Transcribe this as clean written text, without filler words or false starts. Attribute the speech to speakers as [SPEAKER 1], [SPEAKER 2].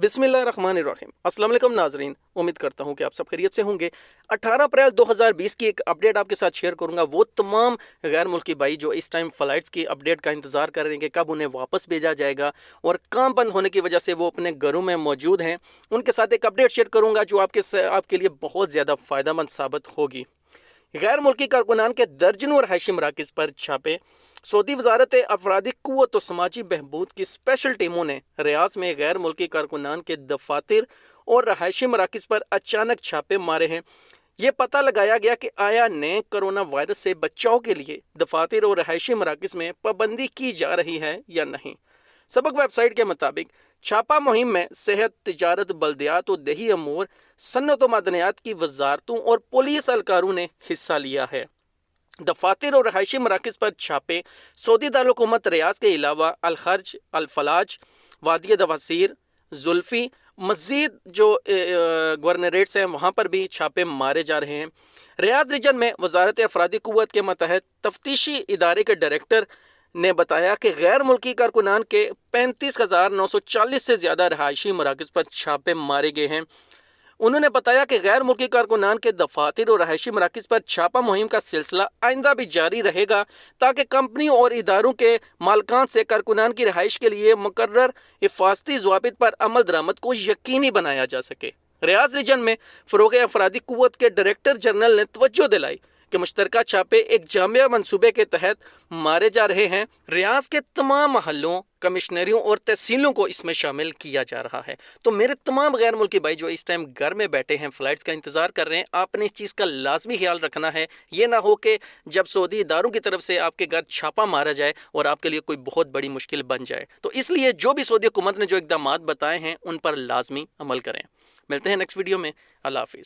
[SPEAKER 1] बिस्मिल्लाहिर्रहमानिर्रहीम। अस्सलाम वालेकुम नाजरीन, उम्मीद करता हूँ कि आप सब खैरियत से होंगे। 18 अप्रैल 2020 की एक अपडेट आपके साथ शेयर करूंगा। वो तमाम गैर मुल्की भाई जो इस टाइम फ़्लाइट्स की अपडेट का इंतज़ार कर रहे हैं कि कब उन्हें वापस भेजा जाएगा और काम बंद होने की वजह से वो अपने घरों में मौजूद हैं, उनके साथ एक अपडेट शेयर करूँगा जो आपके लिए बहुत ज़्यादा फ़ायदेमंद साबित होगी। गैर मुल्की कारकुनान के दर्जनों रहायशी मराकज़ पर छापे। सऊदी वजारत अफरादी क़ुव्वत व समाजी बहबूद की स्पेशल टीमों ने रियाज में गैर मुल्की कारकुनान के दफातर और रहायशी मराकज़ पर अचानक छापे मारे हैं। ये पता लगाया गया कि आया नए कोरोना वायरस से बचाव के लिए दफातर और रहायशी मराकज़ में पाबंदी की जा रही है या नहीं। सबक वेबसाइट के मुताबिक छापा मुहिम में सेहत, तिजारत, बल्दियात और देही अमूर, सन्नत व मदनियात की वजारतों और पुलिस एहलकारों ने हिस्सा लिया है। दफातर और रहायशी मराकज़ पर छापे सऊदी दारुल-हुकूमत रियाज के अलावा अल-खर्ज, अल-फलाज, वादी दवासीर, जुल्फ़ी, मज़ीद जो गवर्नरेट्स हैं वहाँ पर भी छापे मारे जा रहे हैं। रियाज रीजन में वजारत अफरादी क़ुव्वत के मतहत तफ्तीशी इदारे के डायरेक्टर ने बताया कि गैर मुल्की कारकुनान के 35,940 से ज़्यादा रहायशी मराकज़ पर छापे मारे गए हैं। उन्होंने बताया कि गैर मुल्की कारकुनान के दफातर और रहायशी मराकज़ पर छापा मुहिम का सिलसिला आइंदा भी जारी रहेगा ताकि कंपनियों और इदारों के मालकान से कारकुनान की रहाइश के लिए मुकर्रर हिफाजती ज़वाबित पर अमल दरामद को यकीनी बनाया जा सके। रियाज रीजन में फ़रोग़ अफरादी क़ुव्वत के डायरेक्टर जनरल ने तवज्जो दिलाई कि मुश्तरका छापे एक जामिया मंसूबे के तहत मारे जा रहे हैं। रियाज के तमाम महलों, कमिश्नरियों और तहसीलों को इसमें शामिल किया जा रहा है। तो मेरे तमाम गैर मुल्की भाई जो इस टाइम घर में बैठे हैं, फ़्लाइट्स का इंतज़ार कर रहे हैं, आपने इस चीज़ का लाजमी ख्याल रखना है। ये ना हो कि जब सऊदी इदारों की तरफ से आपके घर छापा मारा जाए और आपके लिए कोई बहुत बड़ी मुश्किल बन जाए। तो इसलिए जो भी सऊदी हुकूमत ने जो इक़दामात बताए हैं उन पर लाजमी अमल करें। मिलते हैं नेक्स्ट वीडियो में। अल्लाह हाफ़िज़।